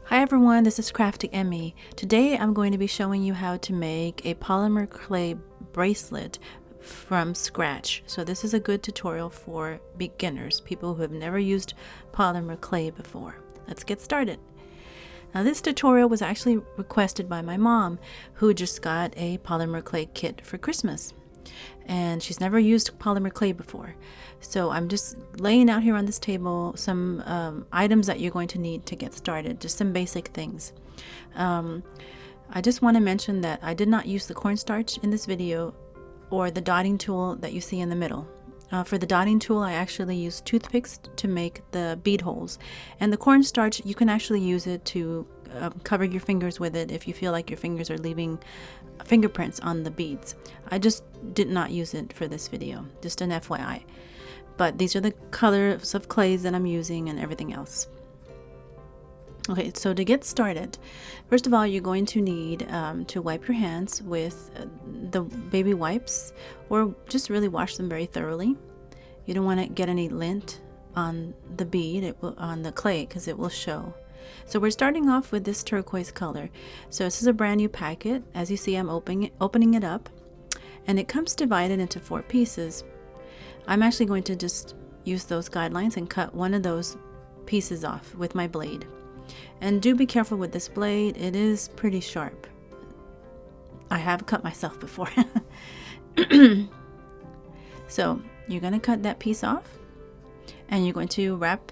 Hi everyone, this is Crafty Emmy. Today I'm going to be showing you how to make a polymer clay bracelet from scratch. So this is a good tutorial for beginners, people who have never used polymer clay before. Let's get started. Now this tutorial was actually requested by my mom, who just got a polymer clay kit for Christmas. And she's never used polymer clay before. So I'm just laying out here on this table some items that you're going to need to get started, just some basic things. I just want to mention that I did not use the cornstarch in this video or the dotting tool that you see in the middle. For the dotting tool, I actually used toothpicks to make the bead holes, and the cornstarch, you can actually use it to cover your fingers with it if you feel like your fingers are leaving fingerprints on the beads. I just did not use it for this video, just an FYI. But these are the colors of clays that I'm using and everything else. Okay, so to get started, first of all, you're going to need to wipe your hands with the baby wipes, or just really wash them very thoroughly. You don't want to get any lint on the bead, on the clay, because it will show. So we're starting off with this turquoise color. So this is a brand new packet. As you see, I'm opening it up, and it comes divided into 4 pieces. I'm actually going to just use those guidelines and cut one of those pieces off with my blade. And do be careful with this blade, it is pretty sharp. I have cut myself before. So you're going to cut that piece off, and you're going to wrap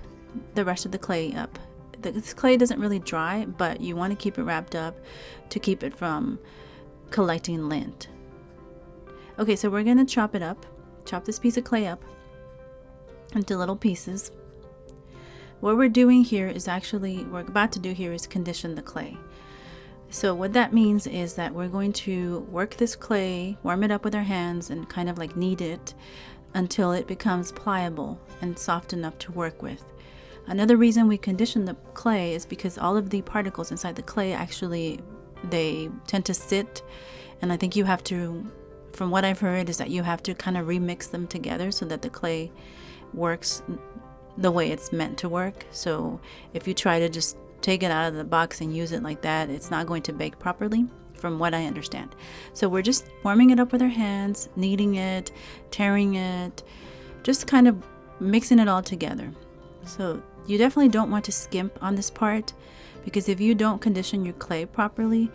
the rest of the clay up. This clay doesn't really dry, but you want to keep it wrapped up to keep it from collecting lint. Okay, so we're going to chop it up, chop this piece of clay up into little pieces. What we're doing here is we're about to do here is condition the clay. So what that means is that we're going to work this clay, warm it up with our hands, and kind of like knead it until it becomes pliable and soft enough to work with. Another reason we condition the clay is because all of the particles inside the clay actually, they tend to sit, and I think you have to, from what I've heard, is that you have to kind of remix them together so that the clay works the way it's meant to work. So if you try to just take it out of the box and use it like that, it's not going to bake properly, from what I understand. So we're just warming it up with our hands, kneading it, tearing it, just kind of mixing it all together. So you definitely don't want to skimp on this part, because if you don't condition your clay properly,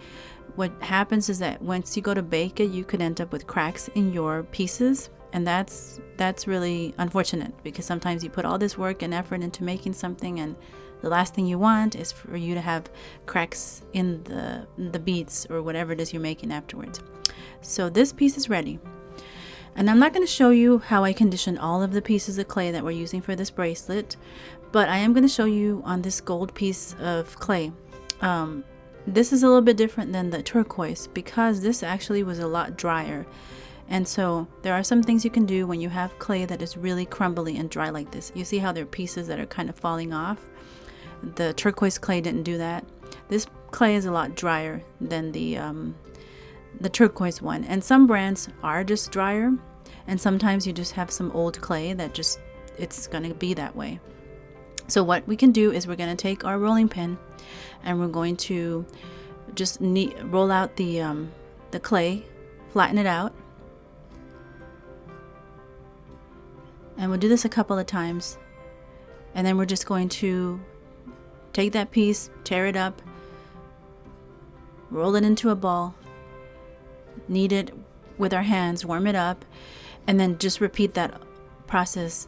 what happens is that once you go to bake it, you could end up with cracks in your pieces. And that's really unfortunate, because sometimes you put all this work and effort into making something, and the last thing you want is for you to have cracks in the beads or whatever it is you're making afterwards. So this piece is ready. And I'm not going to show you how I condition all of the pieces of clay that we're using for this bracelet, but I am going to show you on this gold piece of clay. This is a little bit different than the turquoise, because this actually was a lot drier. And so there are some things you can do when you have clay that is really crumbly and dry like this. You see how there are pieces that are kind of falling off? The turquoise clay didn't do that. This clay is a lot drier than the turquoise one. And some brands are just drier, and sometimes you just have some old clay that just, it's going to be that way. So what we can do is we're going to take our rolling pin, and we're going to just roll out the clay, flatten it out. And we'll do this a couple of times, and then we're just going to take that piece, tear it up, roll it into a ball, knead it with our hands, warm it up, and then just repeat that process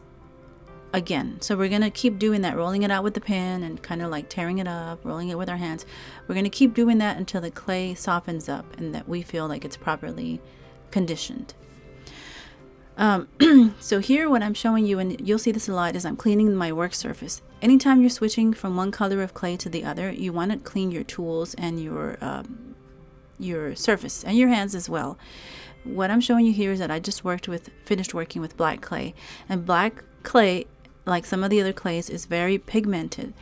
again. So we're going to keep doing that, rolling it out with the pin and kind of like tearing it up, rolling it with our hands. We're going to keep doing that until the clay softens up and that we feel like it's properly conditioned. So here what I'm showing you, and you'll see this a lot, is I'm cleaning my work surface. Anytime you're switching from one color of clay to the other, you want to clean your tools and your surface and your hands as well. What I'm showing you here is that I just finished working with black clay, and black clay, like some of the other clays, is very pigmented.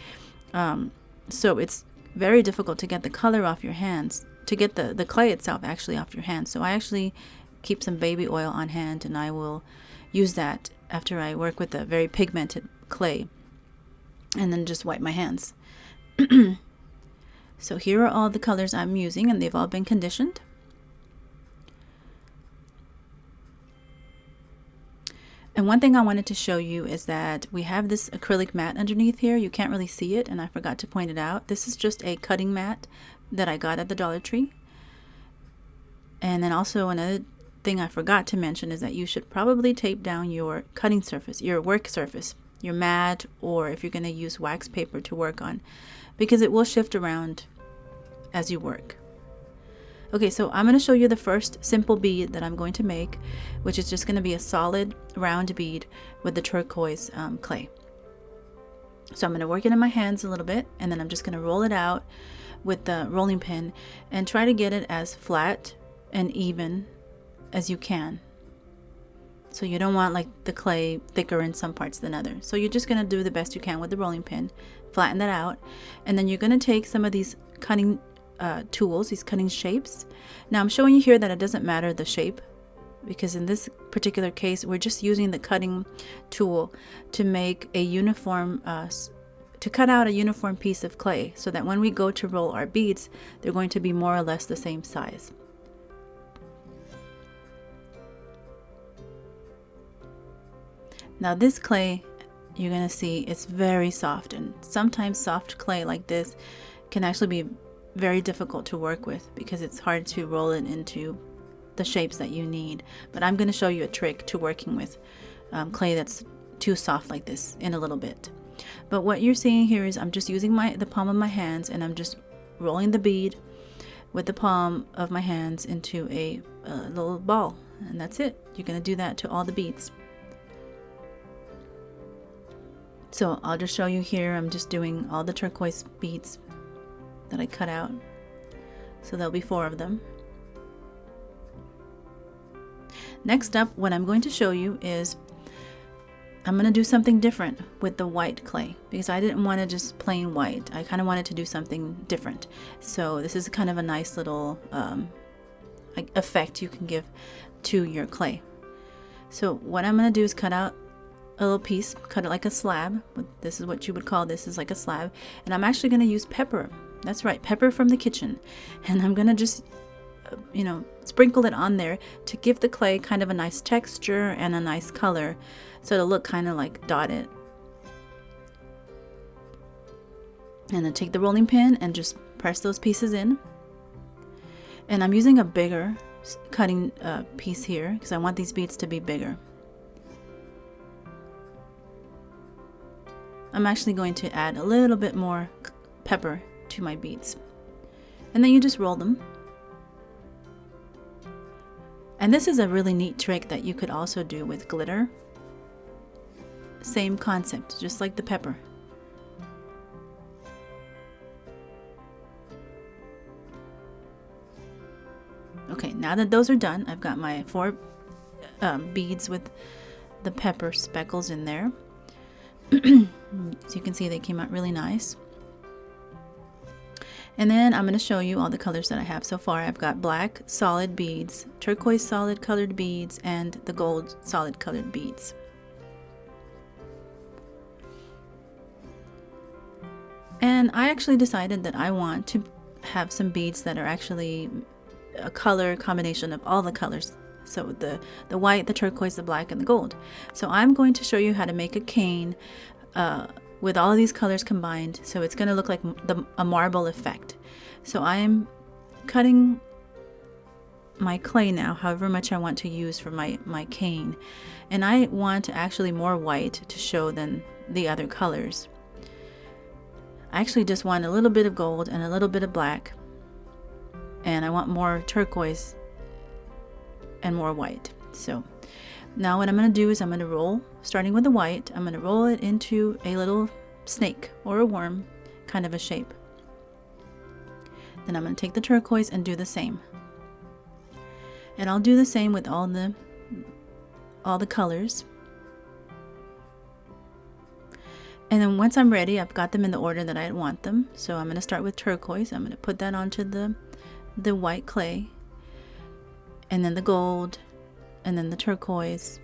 So it's very difficult to get the color off your hands, to get the clay itself actually off your hands. So I actually keep some baby oil on hand, and I will use that after I work with a very pigmented clay, and then just wipe my hands. So here are all the colors I'm using, and they've all been conditioned. And one thing I wanted to show you is that we have this acrylic mat underneath here. You can't really see it, and I forgot to point it out. This is just a cutting mat that I got at the Dollar Tree. And then also another thing I forgot to mention is that you should probably tape down your cutting surface, your work surface, your mat, or if you're going to use wax paper to work on, because it will shift around as you work. Okay, so I'm going to show you the first simple bead that I'm going to make, which is just going to be a solid round bead with the turquoise clay. So I'm going to work it in my hands a little bit, and then I'm just going to roll it out with the rolling pin and try to get it as flat and even as you can. So you don't want like the clay thicker in some parts than others. So you're just going to do the best you can with the rolling pin, flatten that out, and then you're going to take some of these cutting tools, these cutting shapes. Now I'm showing you here that it doesn't matter the shape, because in this particular case we're just using the cutting tool to make a uniform to cut out a uniform piece of clay, so that when we go to roll our beads, they're going to be more or less the same size. Now this clay, you're going to see it's very soft, and sometimes soft clay like this can actually be very difficult to work with because it's hard to roll it into the shapes that you need. But I'm going to show you a trick to working with clay that's too soft like this in a little bit. But what you're seeing here is I'm just using the palm of my hands, and I'm just rolling the bead with the palm of my hands into a little ball, and that's it. You're going to do that to all the beads. So I'll just show you here, I'm just doing all the turquoise beads that I cut out. So there'll be 4 of them. Next up, what I'm going to show you is I'm going to do something different with the white clay, because I didn't want to just plain white. I kind of wanted to do something different. So this is kind of a nice little like effect you can give to your clay. So what I'm going to do is cut out a little piece, cut it like a slab. This is what you would call this, is like a slab. And I'm actually going to use pepper. That's right, pepper from the kitchen. And I'm going to just, sprinkle it on there to give the clay kind of a nice texture and a nice color, so it'll look kind of like dotted. And then take the rolling pin and just press those pieces in. And I'm using a bigger cutting piece here because I want these beads to be bigger. I'm actually going to add a little bit more pepper to my beads. And then you just roll them. And this is a really neat trick that you could also do with glitter. Same concept, just like the pepper. Okay, now that those are done, I've got my 4 beads with the pepper speckles in there. As you can see, they came out really nice. And then I'm going to show you all the colors that I have so far. I've got black solid beads, turquoise solid colored beads, and the gold solid colored beads. And I actually decided that I want to have some beads that are actually a color combination of all the colors. So the white, the turquoise, the black, and the gold. So I'm going to show you how to make a cane with all of these colors combined. So it's going to look like a marble effect. So I'm cutting my clay now, however much I want to use for my cane. And I want actually more white to show than the other colors. I actually just want a little bit of gold and a little bit of black. And I want more turquoise and more white. So now what I'm going to do is I'm going to roll, starting with the white, I'm going to roll it into a little snake or a worm kind of a shape. Then I'm going to take the turquoise and do the same. And I'll do the same with all the colors. And then once I'm ready, I've got them in the order that I want them. So I'm going to start with turquoise. I'm going to put that onto the white clay, and then the gold, and then the turquoise,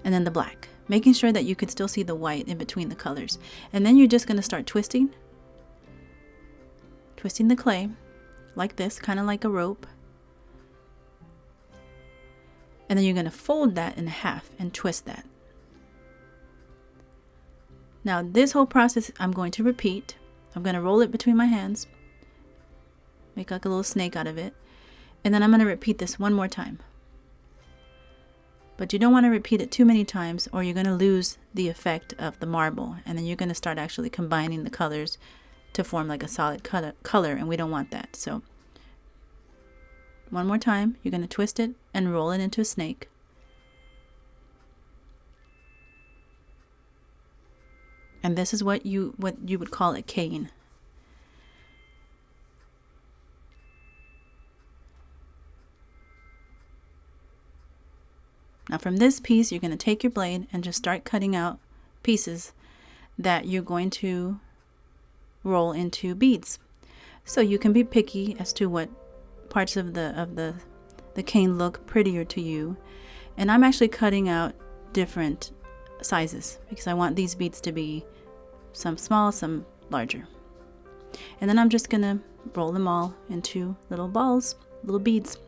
and then the black, making sure that you can still see the white in between the colors. And then you're just going to start twisting twisting the clay like this, kind of like a rope. And then you're going to fold that in half and twist that. Now this whole process I'm going to repeat. I'm going to roll it between my hands, make like a little snake out of it, and then I'm going to repeat this one more time. But you don't want to repeat it too many times or you're going to lose the effect of the marble, and then you're going to start actually combining the colors to form like a solid color, and we don't want that. So one more time, you're going to twist it and roll it into a snake. And this is what you would call a cane. Now from this piece, you're going to take your blade and just start cutting out pieces that you're going to roll into beads. So you can be picky as to what parts of the cane look prettier to you. And I'm actually cutting out different sizes because I want these beads to be some small, some larger. And then I'm just gonna roll them all into little balls, little beads.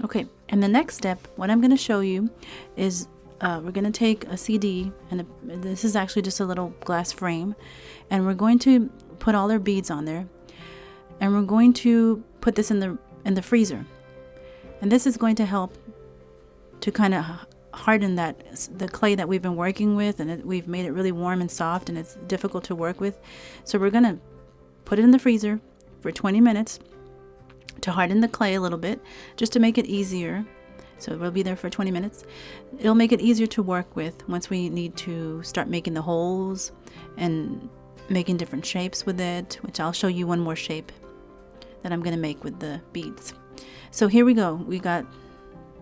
Okay, and the next step, what I'm going to show you is we're going to take a CD, and this is actually just a little glass frame, and we're going to put all our beads on there, and we're going to put this in the freezer. And this is going to help to kind of harden the clay that we've been working with, and we've made it really warm and soft, and it's difficult to work with. So we're going to put it in the freezer for 20 minutes to harden the clay a little bit, just to make it easier. So we'll be there for 20 minutes. It'll make it easier to work with once we need to start making the holes and making different shapes with it, which I'll show you one more shape that I'm going to make with the beads. So here we go. We got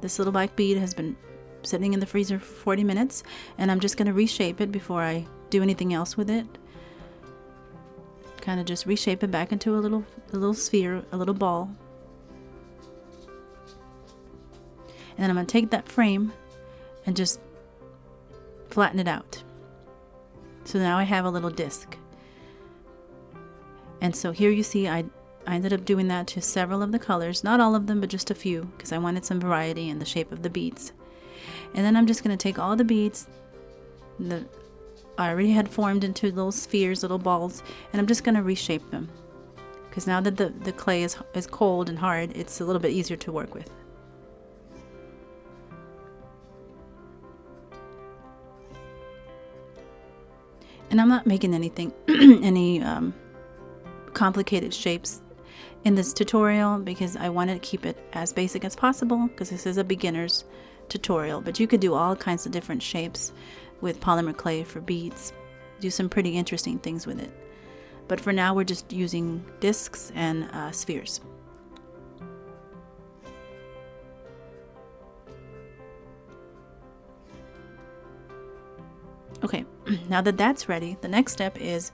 this little black bead has been sitting in the freezer for 40 minutes, and I'm just going to reshape it before I do anything else with it. Kind of just reshape it back into a little sphere, a little ball. And then I'm going to take that frame and just flatten it out. So now I have a little disc. And so here you see I ended up doing that to several of the colors. Not all of them, but just a few, because I wanted some variety in the shape of the beads. And then I'm just going to take all the beads that I already had formed into little spheres, little balls, and I'm just going to reshape them. Because now that the clay is cold and hard, it's a little bit easier to work with. And I'm not making anything, any complicated shapes in this tutorial, because I wanted to keep it as basic as possible, because this is a beginner's tutorial. But you could do all kinds of different shapes with polymer clay for beads. Do some pretty interesting things with it. But for now, we're just using discs and spheres. Okay, now that that's ready, the next step is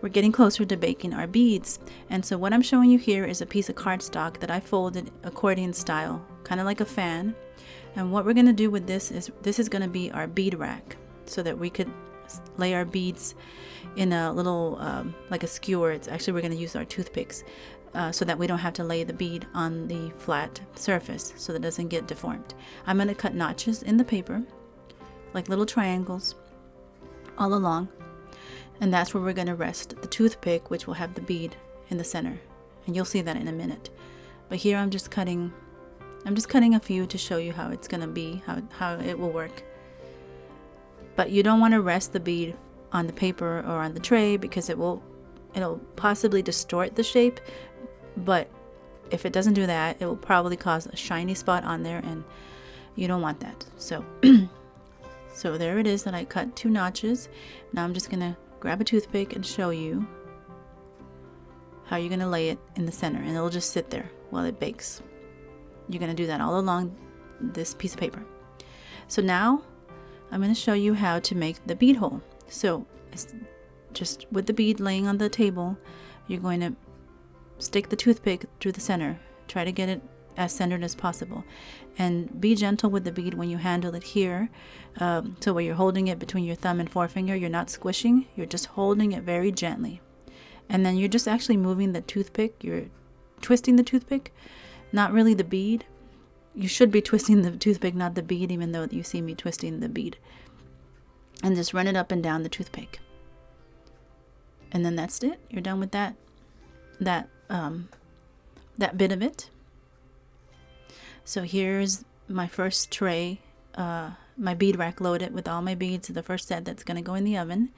we're getting closer to baking our beads. And so what I'm showing you here is a piece of cardstock that I folded accordion style, kind of like a fan. And what we're going to do with this is going to be our bead rack, so that we could lay our beads in a little, like a skewer. It's actually, we're going to use our toothpicks so that we don't have to lay the bead on the flat surface, so that it doesn't get deformed. I'm going to cut notches in the paper, like little triangles, all along, and that's where we're going to rest the toothpick, which will have the bead in the center, and you'll see that in a minute. But here I'm just cutting a few to show you how it's going to be, how it will work. But you don't want to rest the bead on the paper or on the tray, because it'll possibly distort the shape. But if it doesn't do that, it will probably cause a shiny spot on there, and you don't want that. So So there it is that I cut 2 notches. Now I'm just going to grab a toothpick and show you how you're going to lay it in the center, and it'll just sit there while it bakes. You're going to do that all along this piece of paper. So now I'm going to show you how to make the bead hole. So just with the bead laying on the table, you're going to stick the toothpick through the center. Try to get it as centered as possible, and be gentle with the bead when you handle it here. So where you're holding it between your thumb and forefinger, you're not squishing, you're just holding it very gently. And then you're just actually moving the toothpick, you're twisting the toothpick, not really the bead. You should be twisting the toothpick, not the bead, even though you see me twisting the bead. And just run it up and down the toothpick. And then that's it. You're done with that bit of it. So here's my first tray, my bead rack loaded with all my beads, the first set that's going to go in the oven.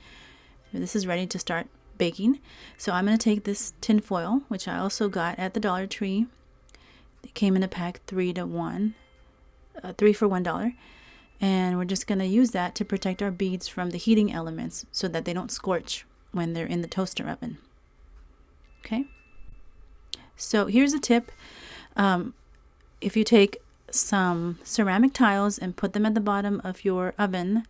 This is ready to start baking. So I'm going to take this tin foil, which I also got at the Dollar Tree. It came in a pack 3 for $1. And we're just going to use that to protect our beads from the heating elements so that they don't scorch when they're in the toaster oven. Okay? So here's a tip. If you take some ceramic tiles and put them at the bottom of your oven,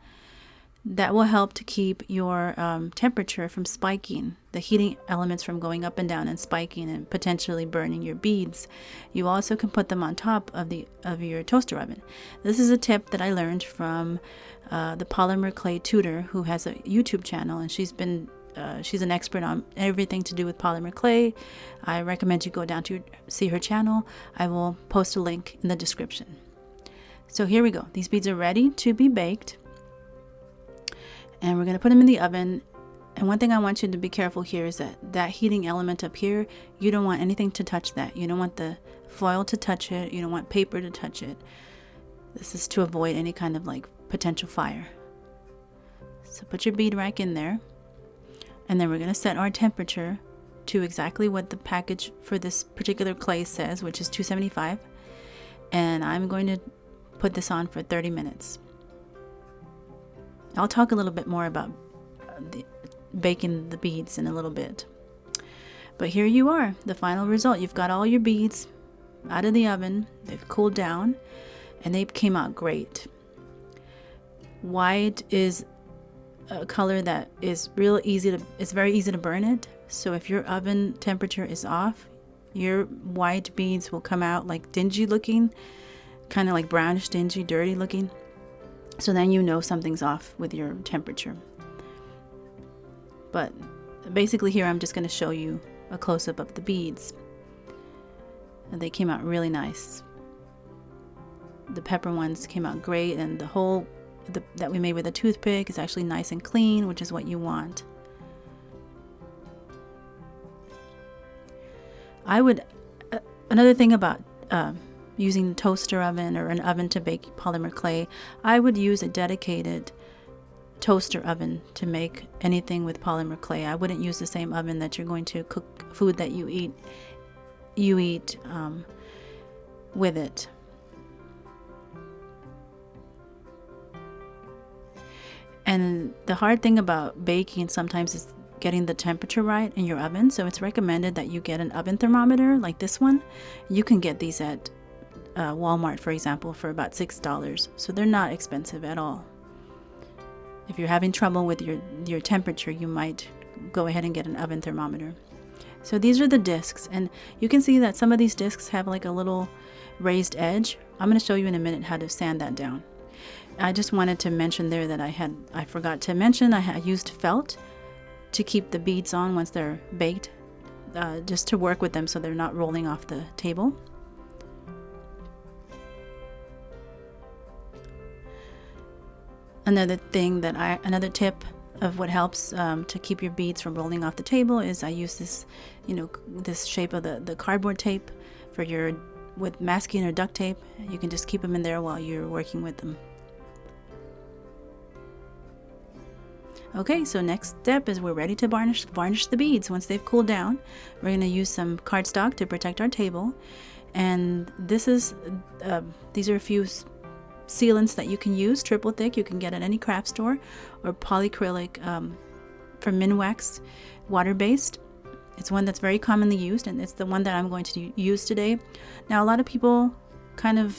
that will help to keep your temperature from spiking, the heating elements from going up and down and spiking and potentially burning your beads. You also can put them on top of your toaster oven. This is a tip that I learned from the Polymer Clay tutor, who has a YouTube channel, and she's an expert on everything to do with polymer clay. I recommend you go down to see her channel. I will post a link in the description. So here we go. These beads are ready to be baked. And we're going to put them in the oven. And one thing I want you to be careful here is that heating element up here, you don't want anything to touch that. You don't want the foil to touch it. You don't want paper to touch it. This is to avoid any kind of like potential fire. So put your bead rack in there. And then we're going to set our temperature to exactly what the package for this particular clay says, which is 275. And I'm going to put this on for 30 minutes. I'll talk a little bit more about baking the beads in a little bit. But here you are, the final result. You've got all your beads out of the oven. They've cooled down and they came out great. White is a color that is it's very easy to burn it. So if your oven temperature is off, your white beads will come out like dingy looking, kind of like brownish, dingy, dirty looking. So then you know something's off with your temperature. But basically here I'm just going to show you a close-up of the beads. And they came out really nice. The pepper ones came out great, and the hole that we made with a toothpick is actually nice and clean, which is what you want. Another thing about using a toaster oven or an oven to bake polymer clay, I would use a dedicated toaster oven to make anything with polymer clay. I wouldn't use the same oven that you're going to cook food that you eat with it. And the hard thing about baking sometimes is getting the temperature right in your oven. So it's recommended that you get an oven thermometer like this one. You can get these at Walmart, for example, for about $6. So they're not expensive at all. If you're having trouble with your temperature, you might go ahead and get an oven thermometer. So these are the discs, and you can see that some of these discs have like a little raised edge. I'm going to show you in a minute how to sand that down. I just wanted to mention there that I forgot to mention I used felt to keep the beads on once they're baked, just to work with them so they're not rolling off the table. Another tip of what helps to keep your beads from rolling off the table is I use this, this shape of the cardboard tape with masking or duct tape. You can just keep them in there while you're working with them. Okay, so next step is we're ready to varnish the beads. Once they've cooled down, we're going to use some cardstock to protect our table. And these are a few sealants that you can use, triple thick. You can get at any craft store, or polycrylic from MinWax, water-based. It's one that's very commonly used, and it's the one that I'm going to use today. Now, a lot of people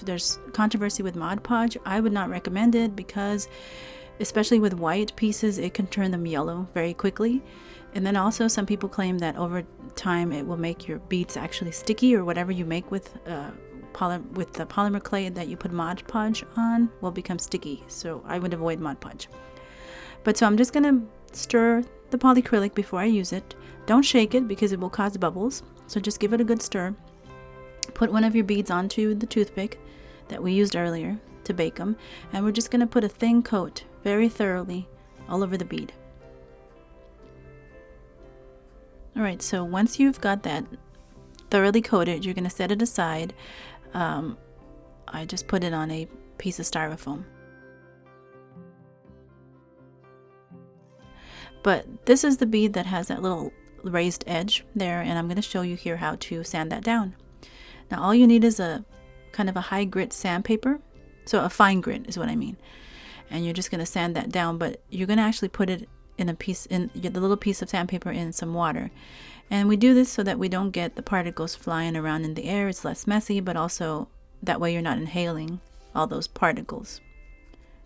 there's controversy with Mod Podge. I would not recommend it because, especially with white pieces, it can turn them yellow very quickly. And then also some people claim that over time it will make your beads actually sticky, or whatever you make with the polymer clay that you put Mod Podge on will become sticky. So I would avoid Mod Podge. But so I'm just gonna stir the polycrylic before I use it. Don't shake it because it will cause bubbles. So just give it a good stir. Put one of your beads onto the toothpick that we used earlier to bake them, and we're just going to put a thin coat very thoroughly all over the bead. Alright, so once you've got that thoroughly coated, you're going to set it aside. I just put it on a piece of styrofoam. But this is the bead that has that little raised edge there, and I'm going to show you here how to sand that down. Now all you need is a kind of a high grit sandpaper, so a fine grit is what I mean, and you're just going to sand that down, but you're going to actually put it in the little piece of sandpaper in some water. And we do this so that we don't get the particles flying around in the air. It's less messy, but also that way you're not inhaling all those particles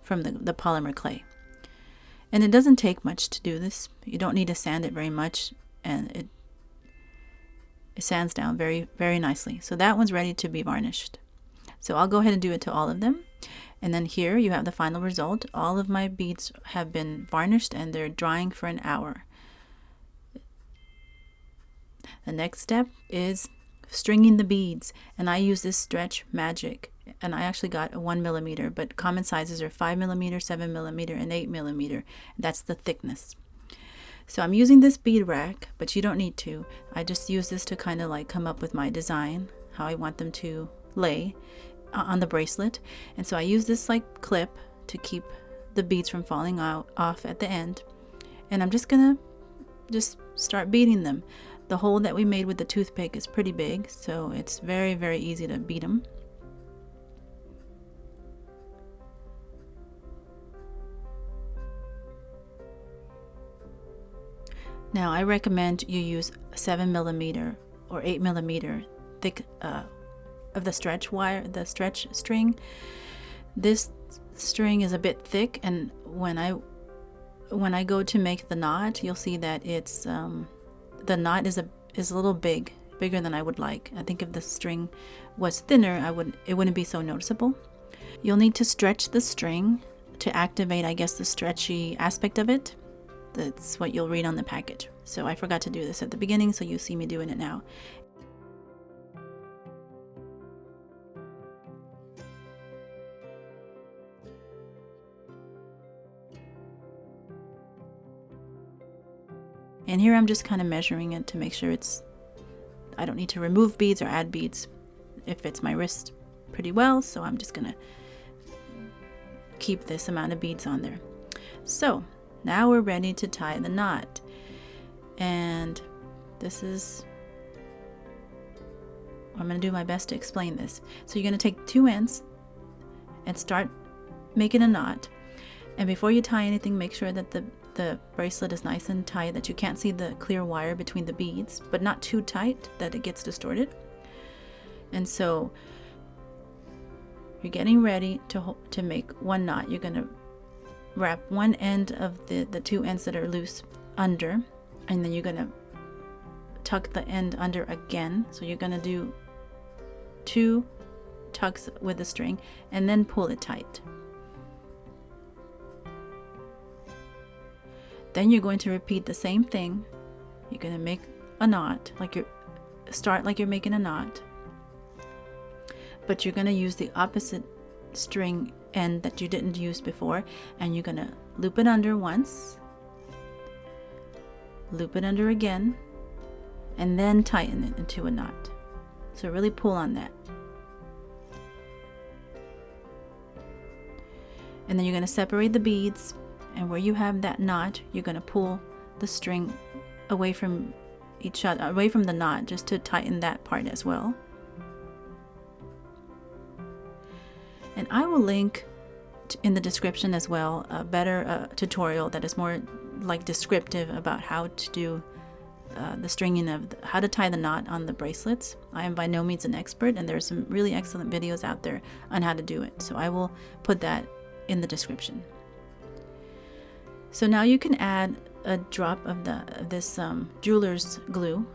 from the polymer clay. And it doesn't take much to do this. You don't need to sand it very much, and it sands down very, very nicely. So that one's ready to be varnished. So I'll go ahead and do it to all of them. And then here you have the final result. All of my beads have been varnished and they're drying for an hour. The next step is stringing the beads. And I use this Stretch Magic. And I actually got a 1mm, but common sizes are 5mm, 7mm, and 8mm. That's the thickness. So I'm using this bead rack, but you don't need to. I just use this to kind of like come up with my design, how I want them to lay on the bracelet. And so I use this like clip to keep the beads from falling off at the end. And I'm just gonna start beading them. The hole that we made with the toothpick is pretty big, so it's very, very easy to bead them. Now I recommend you use 7mm or 8mm thick of the stretch wire, the stretch string. This string is a bit thick, and when I go to make the knot, you'll see that it's the knot is a little bigger than I would like. I think if the string was thinner, it wouldn't be so noticeable. You'll need to stretch the string to activate, I guess, the stretchy aspect of it. That's what you'll read on the package. So I forgot to do this at the beginning, so you see me doing it now. And here I'm just kind of measuring it to make sure I don't need to remove beads or add beads. It fits my wrist pretty well, so I'm just gonna keep this amount of beads on there. So now we're ready to tie the knot. And this is, I'm going to do my best to explain this. So you're going to take two ends and start making a knot. And before you tie anything, make sure that the bracelet is nice and tight, that you can't see the clear wire between the beads, but not too tight that it gets distorted. And so you're getting ready to make one knot. You're going to wrap one end of the two ends that are loose under, and then you're going to tuck the end under again. So you're going to do 2 tucks with the string and then pull it tight. Then you're going to repeat the same thing. You're going to make a knot, start like you're making a knot, but you're going to use the opposite string end that you didn't use before, and you're going to loop it under once, loop it under again, and then tighten it into a knot. So really pull on that. And then you're going to separate the beads, and where you have that knot, you're going to pull the string away from each other, away from the knot, just to tighten that part as well. And I will link in the description as well a better tutorial that is more like descriptive about how to do the stringing of how to tie the knot on the bracelets. I am by no means an expert, and there's some really excellent videos out there on how to do it, so I will put that in the description. So now you can add a drop of this jeweler's glue,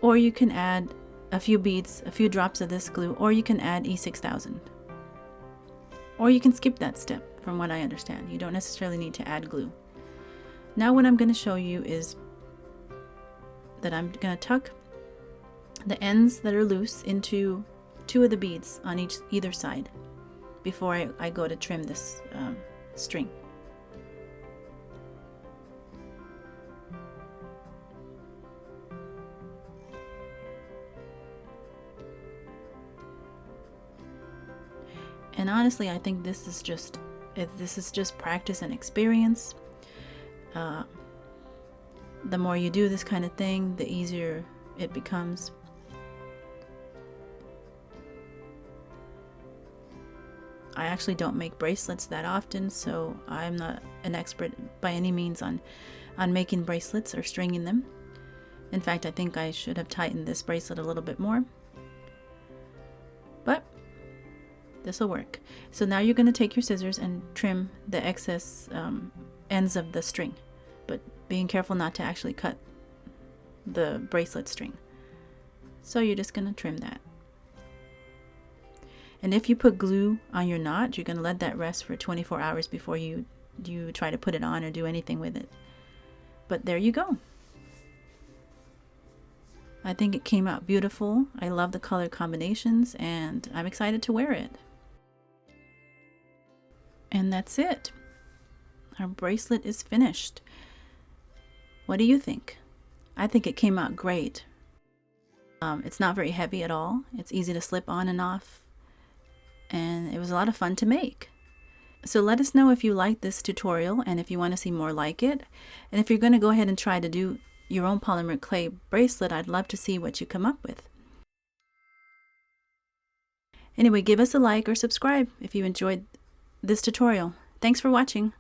or you can add a few beads, a few drops of this glue, or you can add E6000, or you can skip that step. From what I understand, you don't necessarily need to add glue. Now what I'm going to show you is that I'm going to tuck the ends that are loose into 2 of the beads on either side before I go to trim this string. And honestly, I think this is just practice and experience. The more you do this kind of thing, the easier it becomes. I actually don't make bracelets that often, so I'm not an expert by any means on making bracelets or stringing them. In fact, I think I should have tightened this bracelet a little bit more. But this will work. So now you're going to take your scissors and trim the excess ends of the string, but being careful not to actually cut the bracelet string. So you're just going to trim that. And if you put glue on your knot, you're going to let that rest for 24 hours before you try to put it on or do anything with it. But there you go. I think it came out beautiful. I love the color combinations, and I'm excited to wear it. And that's it. Our bracelet is finished. What do you think? I think it came out great. It's not very heavy at all. It's easy to slip on and off, and it was a lot of fun to make. So let us know if you like this tutorial and if you want to see more like it. And if you're going to go ahead and try to do your own polymer clay bracelet, I'd love to see what you come up with. Anyway, give us a like or subscribe if you enjoyed this tutorial. Thanks for watching.